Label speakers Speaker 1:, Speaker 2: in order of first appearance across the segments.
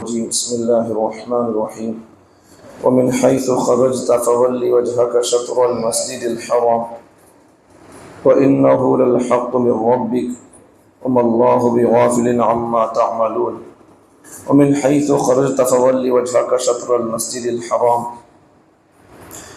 Speaker 1: الرجيم بسم الله الرحمن الرحيم ومن حيث خرجت فول وجهك شطر المسجد الحرام وإنه للحق من ربك وما الله بغافل عما تعملون ومن حيث خرجت فول وجهك شطر المسجد الحرام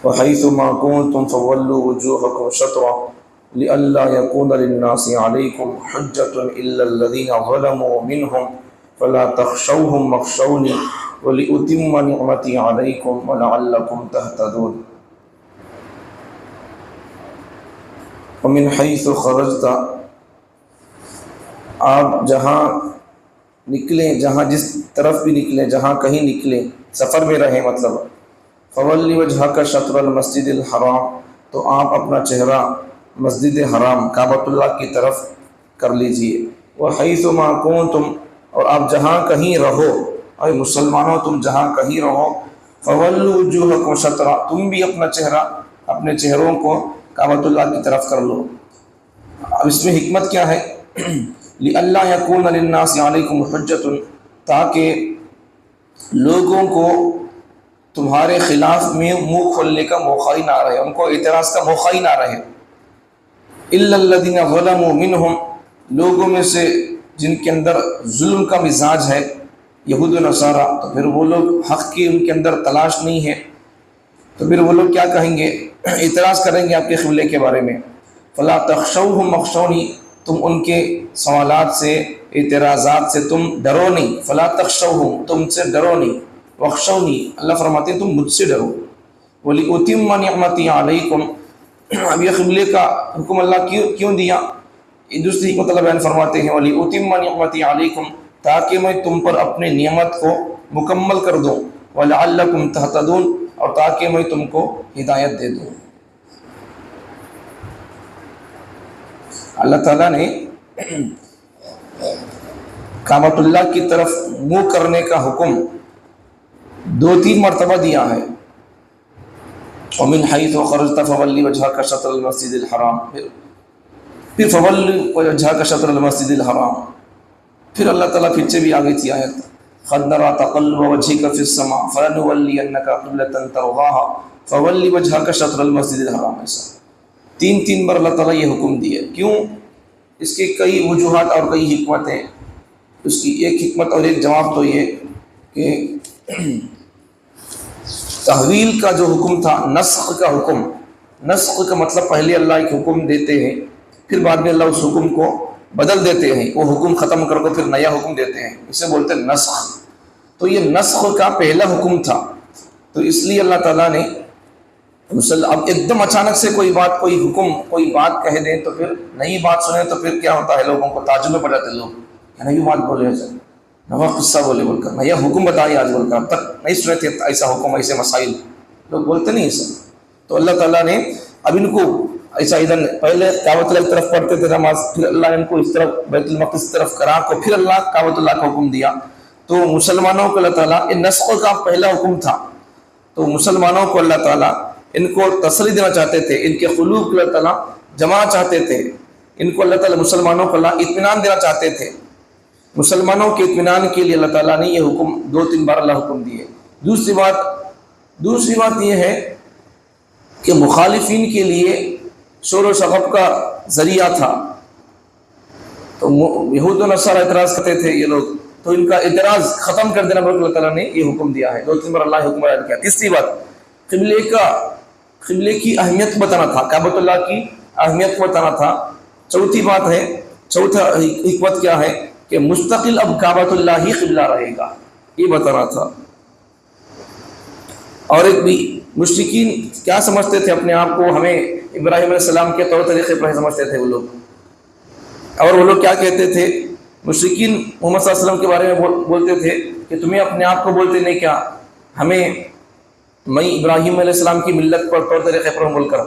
Speaker 1: وحيث ما كنتم فولوا وجوهكم شطرا لئلا يكون للناس عليكم حجة إلا الذين ظلموا منهم فلا تخشوهم واخشوني ولأتم نعمتي عليكم ولعلكم تهتدون ومن حيث خرجت، آپ جہاں نکلیں، جہاں جس طرف بھی نکلیں، جہاں کہیں نکلیں، سفر میں رہیں مطلب، فولی وجہک شطر المسجد الحرام، تو آپ اپنا چہرہ مسجد حرام کعبۃ اللہ کی طرف کر لیجئے، وحیث ما کنتم، اور آپ جہاں کہیں رہو، اے مسلمانوں تم جہاں کہیں رہو، فولوا وجوہکم شطرا، تم بھی اپنا چہرہ، اپنے چہروں کو کعبۃ اللہ کی طرف کر لو۔ اب اس میں حکمت کیا ہے؟ لئلا یکون للناس علیکم حجۃ، تاکہ لوگوں کو تمہارے خلاف میں منہ کھولنے کا موقع ہی نہ رہے، ان کو اعتراض کا موقع ہی نہ رہے۔ الا الذین ظلموا منہم، لوگوں میں سے جن کے اندر ظلم کا مزاج ہے، یہود و نصارہ، تو پھر وہ لوگ حق کی ان کے اندر تلاش نہیں ہے، تو پھر وہ لوگ کیا کہیں گے؟ اعتراض کریں گے آپ کے قبلے کے بارے میں۔ فلا تخشوہم واخشونی، تم ان کے سوالات سے، اعتراضات سے تم ڈرو نہیں، فلا تخشوہم، تم سے ڈرو نہیں، واخشونی، اللہ فرماتے ہیں تم مجھ سے ڈرو، وَلِأُتِمَّ نِعْمَتِي عَلَيْكُمْ، اب یہ قبلے کا حکم اللہ کیوں دیا؟ دوسری حکمت اللہ بیان فرماتے ہیں وَلِأُتِمَّ نِعْمَتِي عَلَيْكُمْ، تاکہ میں تم پر اپنے نعمت کو مکمل کر دوں، وَلَعَلَّكُمْ تَهْتَدُونَ، اور تاکہ میں تم کو ہدایت دے دوں۔ اللہ تعالیٰ نے کعبۃ اللہ کی طرف منہ کرنے کا حکم 2-3 مرتبہ دیا ہے۔ وَمِنْ حَيْثُ خَرَجْتَ فَوَلِّ وَجْهَكَ شَطْرَ الْمَسْجِدِ الْحَرَامِ، پھر فَوَلِّ وَجْهَكَ شَطْرَ الْمَسْجِدِ الْحَرَامِ، پھر اللہ تعالیٰ پیچھے بھی آگئی تھی آیت قَدْ نَرَىٰ تَقَلُّبَ وَجْهِكَ فِي السَّمَاءِ فَلَنُوَلِّيَنَّكَ قِبْلَةً تَرْضَاهَا فَوَلِّ وَجْهَكَ شَطْرَ الْمَسْجِدِ الْحَرَامِ، ایسا 3 بار اللہ تعالیٰ یہ حکم دیے۔ کیوں؟ اس کے کئی وجوہات اور کئی حکمتیں۔ اس کی ایک حکمت اور ایک جواب تو یہ کہ تحویل کا جو حکم تھا، نسخ کا حکم، نسخ کا مطلب پہلے اللہ ایک حکم دیتے ہیں، پھر بعد میں اللہ اس حکم کو بدل دیتے ہیں، وہ حکم ختم کر کے پھر نیا حکم دیتے ہیں، اسے بولتے ہیں نسخ۔ تو یہ نسخ کا پہلا حکم تھا، تو اس لیے اللہ تعالیٰ نے اب ایک دم اچانک سے کوئی بات، کوئی حکم، کوئی بات کہہ دیں تو پھر نئی بات سنیں تو پھر کیا ہوتا ہے، لوگوں کو تعجب میں پڑ جاتے ہیں لوگ، نئی بات بولے ایسا، نوا قصہ بولے بول کر، نیا حکم بتائیے آج بول کر، اب تک نہیں سنے تھے ایسا حکم، ایسے مسائل، لوگ بولتے نہیں ایسا۔ تو اللہ تعالیٰ نے اب ان کو ایسا ادھر پہلے کعبۃ اللہ کی طرف پڑھتے تھے نماز، پھر اللہ نے ان کو اس طرف بیت المقدس کی طرف کرا کو، پھر اللہ کعبۃ اللہ کا حکم دیا۔ تو مسلمانوں کو اللہ تعالیٰ ان نسخ کا پہلا حکم تھا، تو مسلمانوں کو اللہ تعالیٰ ان کو تسلی دینا چاہتے تھے، ان کے قلوب کو اللہ تعالیٰ جمانا چاہتے تھے، ان کو اللہ تعالیٰ مسلمانوں کو اللہ اطمینان دینا چاہتے تھے۔ مسلمانوں کے اطمینان کے لیے اللہ تعالیٰ نے یہ حکم 2-3 بار اللہ حکم دیے۔ دوسری بات یہ ہے کہ مخالفین کے لیے شور و شغب کا ذریعہ تھا، تو یہود و نصارہ اعتراض کرتے تھے یہ لوگ، تو ان کا اعتراض ختم کر دینا پر اللہ تعالیٰ نے یہ حکم دیا ہے، 2-3 بار اللہ حکم بیان کیا۔ تیسری بات قبلے کی اہمیت بتانا تھا، کعبۃ اللہ کی اہمیت بتانا تھا۔ چوتھا حکمت کیا ہے کہ مستقل اب کعبۃ اللہ ہی قبلہ رہے گا، یہ بتانا تھا۔ اور ایک بھی مشرکین کیا سمجھتے تھے اپنے آپ کو، ہمیں ابراہیم علیہ السلام کے طور طریقے پر سمجھتے تھے وہ لوگ، اور وہ لوگ کیا کہتے تھے؟ مشرکین محمد صلی اللہ علیہ وسلم کے بارے میں بولتے تھے کہ تمہیں اپنے آپ کو بولتے نہیں کیا، ہمیں میں ابراہیم علیہ السلام کی ملت پر طور طریقے پر بول کر۔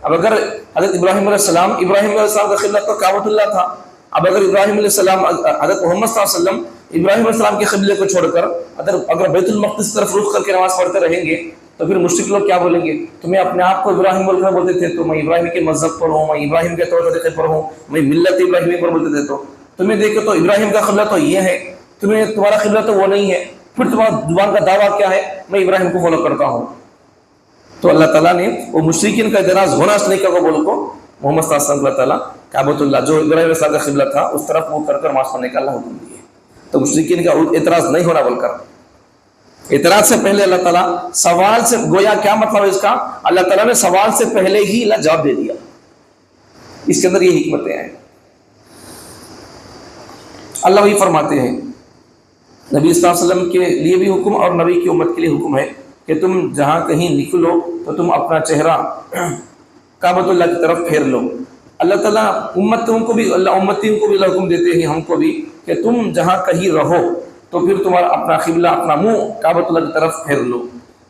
Speaker 1: اب اگر حضرت ابراہیم علیہ السلام کا قبلہ تو کعبۃ اللہ تھا، اب اگر ابراہیم علیہ السلام، حضرت محمد صلی اللہ علیہ وسلم ابراہیم علیہ السلام کے قبلے کو چھوڑ کر اگر بیت المقدس کی طرف رخ کر کے نماز پڑھتے رہیں گے تو پھر مشرک لوگ کیا بولیں گے؟ تمہیں اپنے آپ کو ابراہیم بول کر بولتے تھے، تو میں ابراہیم کے مذہب پر ہوں، میں ابراہیم کے طور طریقے پر ہوں، میں ملت ابراہیمی پر بولتے تھے، تو تمہیں دیکھو تو ابراہیم کا قبلہ تو یہ ہے، تمہارا قبلہ تو وہ نہیں ہے، پھر تمہارا زبان کا دعویٰ کیا ہے؟ میں ابراہیم کو فالو کرتا ہوں. تو اللہ تعالیٰ نے وہ مشرکین کا اعتراض ہونا اس نے کہا قبول کو محمد صلی اللہ علیہ وسلم اللہ تعالیٰ کعبۃ اللہ جو ابراہیم علیہ السلام کا قبلہ تھا اس طرف وہ کر نماز پڑھنے کا اللہ حکم دیے. تو مشرکین کا اعتراض نہیں ہونا بول کر اعتراض سے پہلے اللہ تعالیٰ سوال سے گویا کیا مطلب اس کا؟ اللہ تعالیٰ نے سوال سے پہلے ہی اللہ جواب دے دیا. اس کے اندر یہ حکمتیں ہیں. اللہ وہی فرماتے ہیں نبی صلی اللہ علیہ وسلم کے لیے بھی حکم اور نبی کی امت کے لیے حکم ہے کہ تم جہاں کہیں نکلو تو تم اپنا چہرہ کعبۃ اللہ کی طرف پھیر لو. اللہ تعالیٰ امتوں کو بھی امتیوں کو بھی حکم دیتے ہیں ہم کو بھی کہ تم جہاں کہیں رہو تو پھر تمہارا اپنا قبلہ اپنا منہ کعبۃ اللہ کی طرف پھیر لو.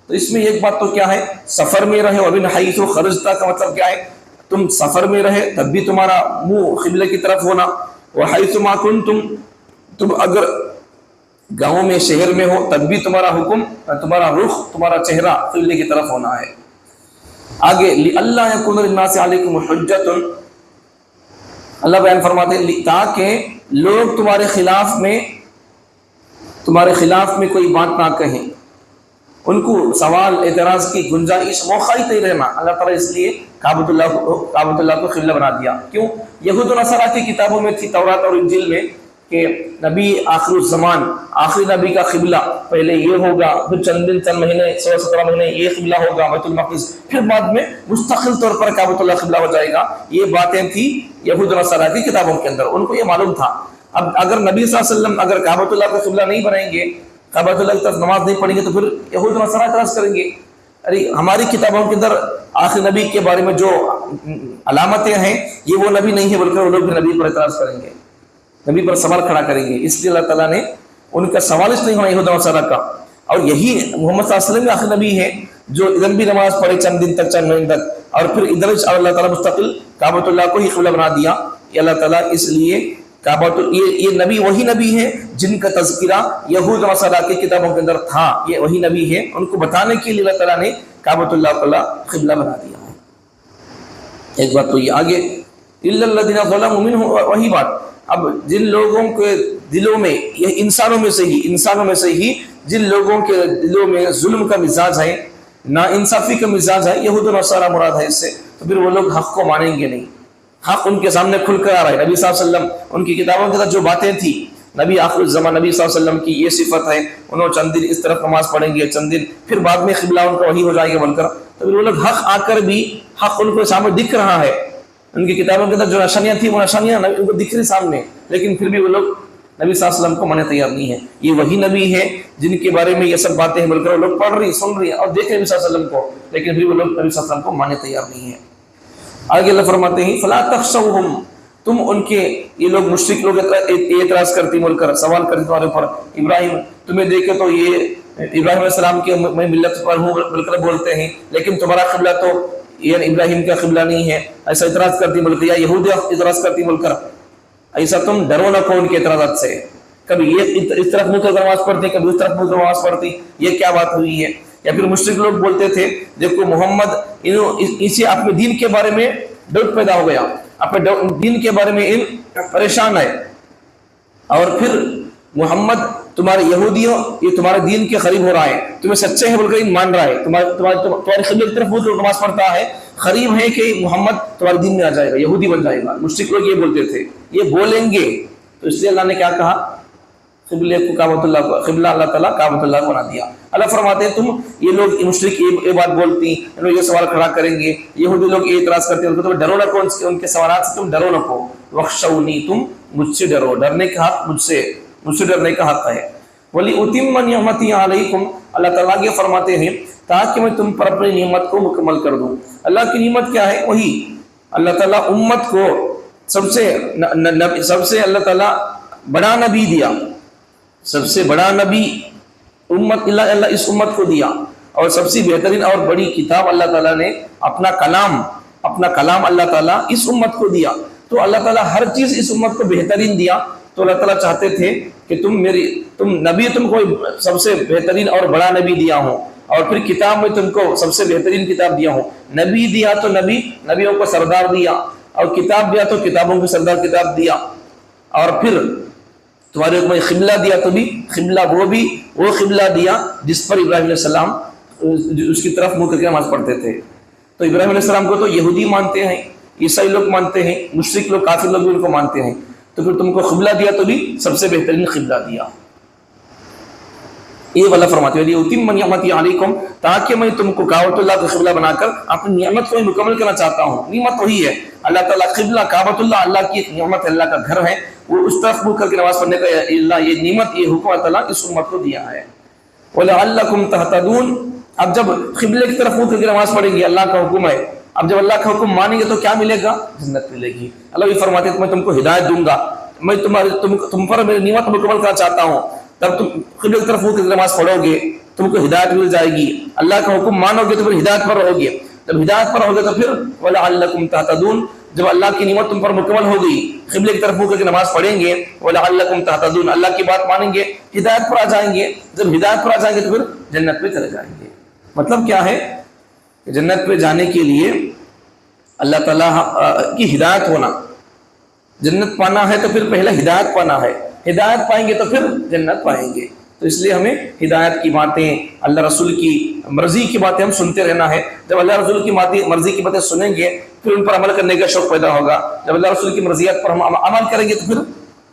Speaker 1: تو اس میں ایک بات تو کیا ہے؟ سفر میں رہے ومن حیث خرجت کا مطلب کیا ہے؟ تم سفر میں رہے تب بھی تمہارا منہ قبلے کی طرف ہونا. وحیث ما کنتم تم اگر گاؤں میں شہر میں ہو تب بھی تمہارا حکم تمہارا رخ تمہارا چہرہ قبلے کی طرف ہونا ہے. آگے لِأَلَّا يَكُونَ لِلنَّاسِ عَلَيْكُمْ حُجَّةٌ اللہ بیان فرماتے ہیں تاکہ لوگ تمہارے خلاف میں کوئی بات نہ کہیں. ان کو سوال اعتراض کی گنجائش موقع ہی نہیں رہنا. اللہ تعالیٰ اس لیے کعبۃ اللہ کو قبلہ بنا دیا. کیوں؟ یہود و نصارہ کی کتابوں میں تھی تورات اور انجیل میں کہ نبی آخر الزمان آخری نبی کا قبلہ پہلے یہ ہوگا پھر چند مہینے 16-17 مہینے یہ قبلہ ہوگا بیت المقدس پھر بعد میں مستقل طور پر کعبۃ اللہ قبلہ ہو جائے گا. یہ باتیں تھی یہود و نصارہ کی کتابوں کے اندر. ان کو یہ معلوم تھا. اب اگر نبی صلی اللہ علیہ وسلم اگر کعبۃ اللہ کو قبلہ نہیں بنائیں گے کعبۃ اللہ کی طرف نماز نہیں پڑھیں گے تو پھر یہود و نصارہ اعتراض کریں گے ارے ہماری کتابوں کے اندر آخری نبی کے بارے میں جو علامتیں ہیں یہ وہ نبی نہیں ہے بلکہ وہ لوگ بھی نبی پر اعتراض کریں گے نبی پر سوال کھڑا کریں گے. اس لیے اللہ تعالیٰ نے ان کا سوال اس نہیں ہونا یہود و نصارہ کا. اور یہی محمد صلی اللہ علیہ وسلم آخری نبی ہے جو ادھر بھی نماز پڑھے چند دن تک چند مہینے تک اور پھر ادھر اللہ تعالیٰ مستقل کعبۃ اللہ کو ہی قبلہ بنا دیا. یہ اللہ تعالیٰ اس لیے یہ نبی وہی نبی ہے جن کا تذکرہ یہود و نصارہ کی کتابوں کے اندر تھا. یہ وہی نبی ہے ان کو بتانے کے لیے اللہ تعالیٰ نے کعبۃ اللہ کو قبلہ بنا دیا. ایک بات تو یہ. آگے الا الذین ظلموا منہ وہی بات. اب جن لوگوں کے دلوں میں یہ انسانوں میں سے ہی جن لوگوں کے دلوں میں ظلم کا مزاج ہے نا انصافی کا مزاج ہے یہود و نصارہ مراد ہے اس سے تو پھر وہ لوگ حق کو مانیں گے نہیں. حق ان کے سامنے کھل کر آ رہا ہے. نبی صلی اللہ علیہ وسلم ان کی کتابوں کے اندر جو باتیں تھی نبی آخر الزمان نبی صلی اللہ علیہ وسلم کی یہ صفت ہے انہوں چند دن اس طرف نماز پڑھیں گے چند دن پھر بعد میں قبلہ ان کا وہی ہو جائے گا بول کر تو پھر وہ لوگ حق آ کر بھی حق ان کو سامنے دکھ رہا ہے. ان کی کتابوں کے اندر جو نشانیاں تھیں وہ نشانیاں ان کو دکھ رہی سامنے لیکن پھر بھی وہ لوگ نبی صلی اللہ علیہ وسلم کو ماننے تیار نہیں ہے. یہ وہی نبی ہے جن کے بارے میں یہ سب باتیں بول کر وہ لوگ پڑھ رہی سن رہی اور دیکھ رہے نبی صلی اللہ علیہ وسلم کو لیکن پھر وہ لوگ نبی صلی اللہ علیہ وسلم کو ماننے تیار نہیں ہے. آگے اللہ فرماتے ہیں فلا تخشوہم تم ان کے یہ لوگ مشرک لوگ اعتراض کرتی بول کر سوال کرتے تمہارے اوپر ابراہیم تمہیں دیکھے تو یہ ابراہیم علیہ السلام کے میں ملت پر ہوں بول کر بولتے ہیں لیکن تمہارا قبلہ تو یہ ابراہیم کا قبلہ نہیں ہے ایسا اعتراض کرتی بول کر یا یہود اعتراض کرتی بول کر ایسا تم ڈرو نہ کو ان کے اعتراضات سے. کبھی یہ اس طرف منہ کر نماز پڑھتے کبھی اس طرف منہ کر نماز پڑھتی یہ کیا بات ہوئی ہے. یا پھر مشرک لوگ بولتے تھے دیکھو محمد اسے اپنے دین کے بارے میں ڈاؤٹ پیدا ہو گیا اپنے دین کے بارے میں پریشان ہے اور پھر محمد تمہارے یہودیوں یہ تمہارے دین کے قریب ہو رہا ہے تمہیں سچے ہیں بول کر مان رہا ہے تمہارے قبلے کی طرف منہ کر نماز پڑھتا ہے قریب ہے کہ محمد تمہارے دین میں آ جائے گا یہودی بن جائے گا. مشرک لوگ یہ بولتے تھے یہ بولیں گے تو اس لیے اللہ نے کیا کہا قبلے کو کعبۃ اللہ کو قبلہ اللہ تعالیٰ کعبۃ اللہ کو بنا دیا. اللہ فرماتے ہیں تم یہ لوگ مشرک یہ بات بولتی لوگ یہ سوال کھڑا کریں گے یہودی لوگ یہ اعتراض کرتے ہیں تم ڈرو نہ کو ان کے سوالات سے تم ڈرو نہ کو وخشونی تم مجھ سے ڈرو ڈرنے کا حق مجھ سے ڈرنے کا حق ہے. وَلِأُتِمَّ نِعْمَتِي عَلَيْكُمْ اللہ تعالیٰ یہ فرماتے ہیں تاکہ میں تم پر اپنی نعمت کو مکمل کر دوں. اللہ کی نعمت کیا ہے وہی اللہ تعالیٰ امت کو سب سے اللہ تعالیٰ بڑا نبی دیا سب سے بڑا نبی امت اللہ اس امت کو دیا اور سب سے بہترین اور بڑی کتاب اللہ تعالیٰ نے اپنا کلام اللہ تعالیٰ اس امت کو دیا. تو اللہ تعالیٰ ہر چیز اس امت کو بہترین دیا تو اللہ تعالیٰ چاہتے تھے کہ تم کو سب سے بہترین اور بڑا نبی دیا ہوں اور پھر کتاب میں تم کو سب سے بہترین کتاب دیا ہوں. نبی دیا تو نبیوں کو سردار دیا اور کتاب دیا تو کتابوں کو سردار کتاب دیا اور پھر تمہارے حکم قبلہ دیا تو بھی قبلہ وہ قبلہ دیا جس پر ابراہیم علیہ السلام اس کی طرف منہ کر کے نماز پڑھتے تھے. تو ابراہیم علیہ السلام کو تو یہودی مانتے ہیں، عیسائی لوگ مانتے ہیں، مشرک لوگ، کافر لوگ بھی ان کو مانتے ہیں. تو پھر تم کو قبلہ دیا تو بھی سب سے بہترین قبلہ دیا. یہ والا فرماتے ہیں اتم نعمتی علیکم، تاکہ میں تم کو کعبۃ اللہ کا قبلہ بنا کر اپنی نعمت کو مکمل کرنا چاہتا ہوں. نعمت وہی ہے اللہ تعالیٰ، قبلہ کعبۃ اللہ اللہ کی ایک نعمت ہے، اللہ کا گھر ہے، وہ اس طرف منہ کر کے نماز پڑھنے کا اللہ یہ نعمت، یہ حکم اللہ تعالیٰ اس امت کو دیا ہے. وَلَعَلَّكُمْ تَهْتَدُونَ، اب جب قبلے کی طرف منہ کر کے نماز پڑھیں گے، اللہ کا حکم ہے، اب جب اللہ کا حکم مانیں گے تو کیا ملے گا؟ جنت ملے گی. اللہ یہ فرماتے ہیں میں تم کو ہدایت دوں گا، میں تم پر میری نعمت مکمل کرنا چاہتا ہوں. تب تم قبلے کی طرف منہ کر کے نماز پڑھو گے، تم کو ہدایت مل جائے گی. اللہ کا حکم مانو گے تو پھر ہدایت پر رہو گے. جب ہدایت پر ہوگے تو پھر وَلَعَلَّكُمْ تَهْتَدُونَ، جب اللہ کی نعمت تم پر مکمل ہو گئی، قبلے کی طرف منہ کر کے نماز پڑھیں گے، وَلَعَلَّكُمْ تَهْتَدُونَ، اللہ کی بات مانیں گے، ہدایت پر آ جائیں گے. جب ہدایت پر آ جائیں گے تو پھر جنت پہ چلے جائیں گے. مطلب کیا ہے کہ جنت پہ جانے کے لیے اللہ تعالیٰ کی ہدایت ہونا، جنت پانا ہے تو پھر پہلے ہدایت پانا ہے، ہدایت پائیں گے تو پھر جنت پائیں گے. تو اس لیے ہمیں ہدایت کی باتیں، اللہ رسول کی مرضی کی باتیں ہم سنتے رہنا ہے. جب اللہ رسول کی مرضی کی باتیں سنیں گے پھر ان پر عمل کرنے کا شوق پیدا ہوگا. جب اللہ رسول کی مرضیات پر ہم عمل کریں گے تو پھر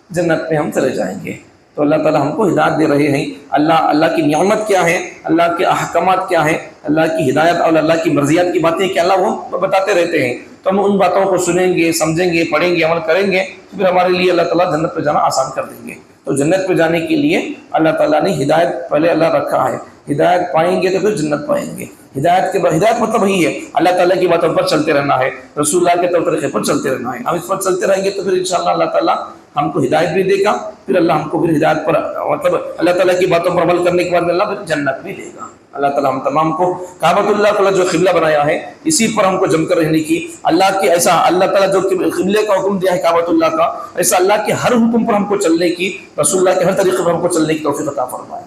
Speaker 1: جنت پہ ہم چلے جائیں گے. تو اللہ تعالیٰ ہم کو ہدایت دے رہے ہیں. اللہ کی نعمت کیا ہے، اللہ کے احکامات کیا ہیں، اللہ کی ہدایت اور اللہ کی مرضیات کی باتیں کہ اللہ وہ بتاتے رہتے ہیں. تو ہم ان باتوں کو سنیں گے، سمجھیں گے، پڑھیں گے، عمل کریں گے تو پھر ہمارے لیے اللہ تعالیٰ جنت پہ جانا آسان کر دیں گے. تو جنت پہ جانے کے لیے اللہ تعالیٰ نے ہدایت پہلے اللہ رکھا ہے. ہدایت پائیں گے تو پھر جنت پائیں گے. ہدایت مطلب وہی ہے اللہ تعالیٰ کی باتوں پر چلتے رہنا ہے، رسول اللہ کے طور طریقے پر چلتے رہنا ہے. ہم اس پر چلتے رہیں گے تو پھر انشاءاللہ اللہ تعالیٰ ہم کو ہدایت بھی دے گا. پھر اللہ ہم کو پھر ہدایت پر مطلب اللہ تعالیٰ کی باتوں پر عمل کرنے کے بعد اللہ پھر جنت بھی دے گا. اللہ تعالیٰ ہم تمام کو کعبۃ اللہ تعالیٰ جو قبلہ بنایا ہے اسی پر ہم کو جم کر رہنے کی، اللہ کی ایسا اللہ تعالیٰ جو قبلے کا حکم دیا ہے کعبۃ اللہ کا، ایسا اللہ کے ہر حکم پر ہم کو چلنے کی، رسول اللہ کے ہر طریقے پر ہم کو چلنے کی توفیق عطا فرمائے.